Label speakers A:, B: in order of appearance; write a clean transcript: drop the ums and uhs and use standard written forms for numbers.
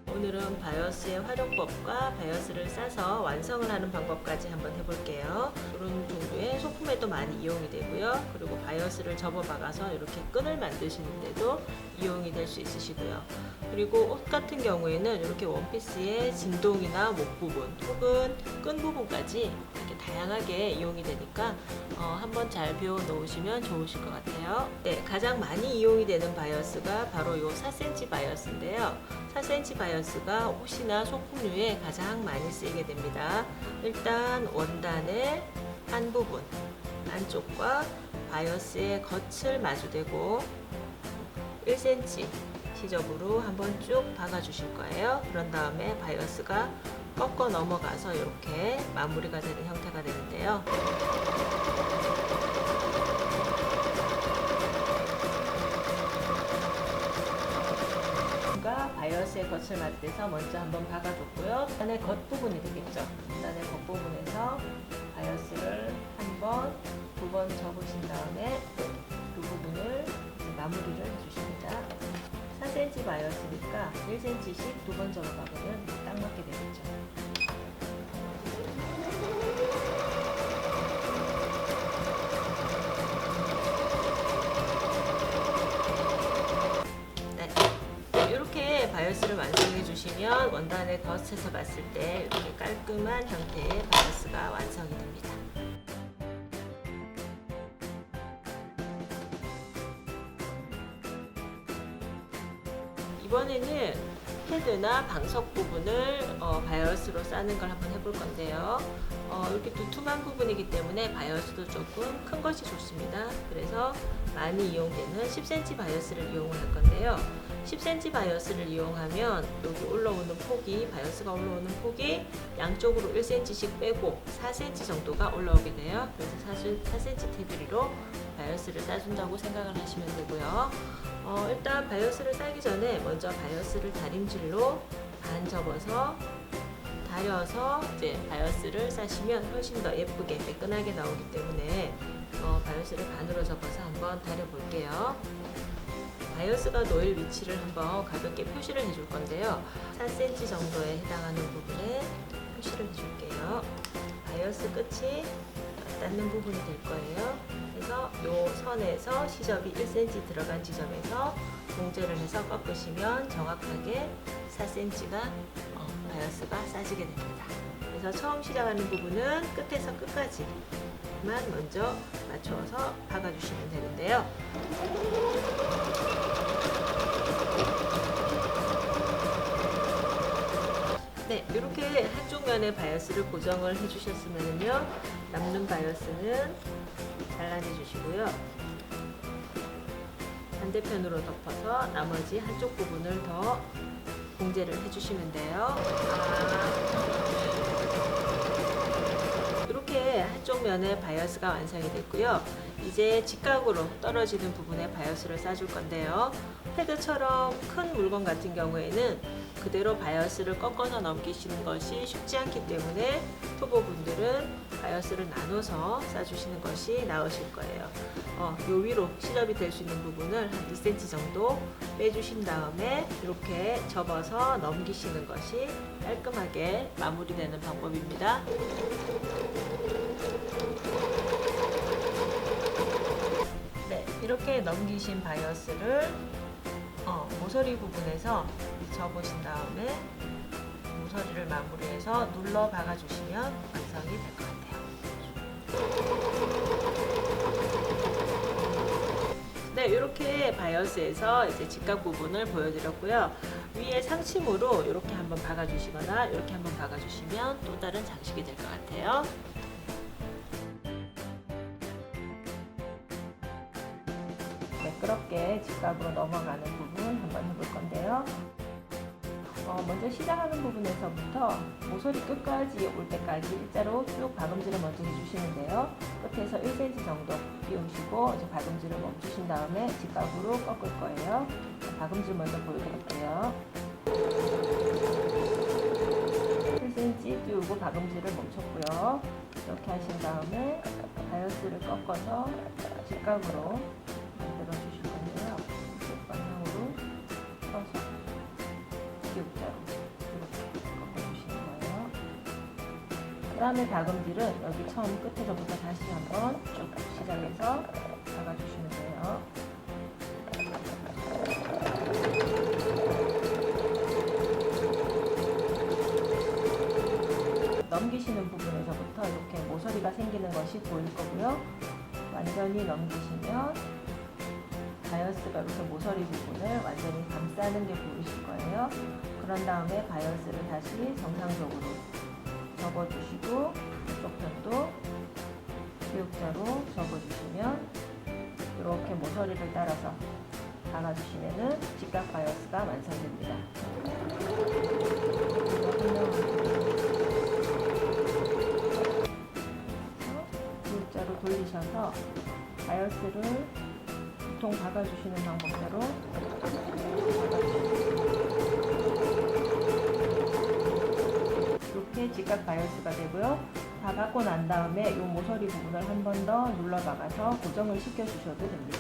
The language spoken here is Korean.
A: 오늘은 바이어스의 활용법과 바이어스를 싸서 완성을 하는 방법까지 한번 해볼게요. 이런 정도의 소품에도 많이 이용이 되고요. 그리고 바이어스를 접어 박아서 이렇게 끈을 만드시는데도 이용이 될 수 있으시고요. 그리고 옷 같은 경우에는 이렇게 원피스의 진동이나 목 부분 혹은 끈 부분까지 이렇게 다양하게 이용이 되니까 한번 잘 배워 놓으시면 좋으실 것 같아요. 네, 가장 많이 이용이 되는 바이어스가 바로 이 4cm 바이어스인데요. 4cm 바이어스가 옷이나 소품류에 가장 많이 쓰이게 됩니다. 일단 원단의 한 부분 안쪽과 바이어스의 겉을 마주대고 1cm 시접으로 한번 쭉 박아 주실 거예요. 그런 다음에 바이어스가 꺾어 넘어가서 이렇게 마무리가 되는 형태가 되는데요. 바이어스의 겉을 맞대서 먼저 한번 박아줬고요. 원단의 겉부분이 되겠죠. 원단의 겉부분에서 바이어스를 한 번, 두 번 접으신 다음에 그 부분을 마무리를 해주십니다. 4cm 바이어스니까 1cm씩 두 번 접어 박으면 딱 맞게 되겠죠. 바이어스를 완성해 주시면 원단의 겉에서 봤을 때 이렇게 깔끔한 형태의 바이어스가 완성이 됩니다. 이번에는 패드나 방석 부분을 바이어스로 싸는 걸 한번 해볼 건데요. 이렇게 두툼한 부분이기 때문에 바이어스도 조금 큰 것이 좋습니다. 그래서 많이 이용되는 10cm 바이어스를 이용할 건데요. 10cm 바이어스를 이용하면 여기 올라오는 폭이, 바이어스가 올라오는 폭이 양쪽으로 1cm씩 빼고 4cm 정도가 올라오게 돼요. 그래서 사실 4cm 테두리로 바이어스를 싸준다고 생각을 하시면 되고요. 일단 바이어스를 싸기 전에 먼저 바이어스를 다림질로 반 접어서 다려서 이제 바이어스를 싸시면 훨씬 더 예쁘게 매끈하게 나오기 때문에 바이어스를 반으로 접어서 한번 다려 볼게요. 바이어스가 놓일 위치를 한번 가볍게 표시를 해줄 건데요. 4cm 정도에 해당하는 부분에 표시를 해줄게요. 바이어스 끝이 닿는 부분이 될 거예요. 그래서 이 선에서 시접이 1cm 들어간 지점에서 봉제를 해서 꺾으시면 정확하게 4cm가 바이어스가 싸지게 됩니다. 그래서 처음 시작하는 부분은 끝에서 끝까지만 먼저 맞춰서 박아주시면 되는데요. 네, 이렇게 한쪽 면의 바이어스를 고정을 해주셨으면요, 남는 바이어스는 잘라내 주시고요. 반대편으로 덮어서 나머지 한쪽 부분을 더 봉제를 해주시면 돼요. 이렇게 한쪽 면의 바이어스가 완성이 됐고요. 이제 직각으로 떨어지는 부분에 바이어스를 싸줄 건데요. 패드처럼 큰 물건 같은 경우에는 그대로 바이어스를 꺾어서 넘기시는 것이 쉽지 않기 때문에 초보분들은 바이어스를 나눠서 싸주시는 것이 나으실 거예요. 요 위로 시접이 될 수 있는 부분을 한 2cm 정도 빼주신 다음에 이렇게 접어서 넘기시는 것이 깔끔하게 마무리되는 방법입니다. 네, 이렇게 넘기신 바이어스를 모서리 부분에서 접으신 다음에 모서리를 마무리해서 눌러 박아주시면 완성이 될 것 같아요. 네, 이렇게 바이어스에서 이제 직각 부분을 보여드렸고요. 위에 상침으로 이렇게 한번 박아주시거나 이렇게 한번 박아주시면 또 다른 장식이 될 것 같아요. 매끄럽게 직각으로 넘어가는 부분 한번 해볼 건데요. 먼저 시작하는 부분에서부터 모서리 끝까지 올 때까지 일자로 쭉 박음질을 먼저 해주시는데요. 끝에서 1cm 정도 띄우시고 이제 박음질을 멈추신 다음에 직각으로 꺾을 거예요. 박음질 먼저 보여드릴게요. 1cm 띄우고 박음질을 멈췄고요. 이렇게 하신 다음에 바이어스를 꺾어서 직각으로 만들어 주실 건데요. 방향으로 서서 기울자로 그 다음에 박음질은 여기 처음 끝에서부터 다시 한번 쭉 시작해서 박아주시면 돼요. 넘기시는 부분에서부터 이렇게 모서리가 생기는 것이 보일 거고요. 완전히 넘기시면 바이어스가 이렇게 모서리 부분을 완전히 감싸는 게 보이실 거예요. 그런 다음에 바이어스를 다시 정상적으로 접어주시고 이쪽 편도 기역자로 접어주시면 이렇게 모서리를 따라서 박아주시면 직각 바이어스가 완성됩니다. 기역자로 돌리셔서 바이어스를 보통 박아주시는 방법대로 이렇게 직각 바이어스가 되고요. 다 박고 난 다음에 이 모서리 부분을 한 번 더 눌러 박아서 고정을 시켜 주셔도 됩니다.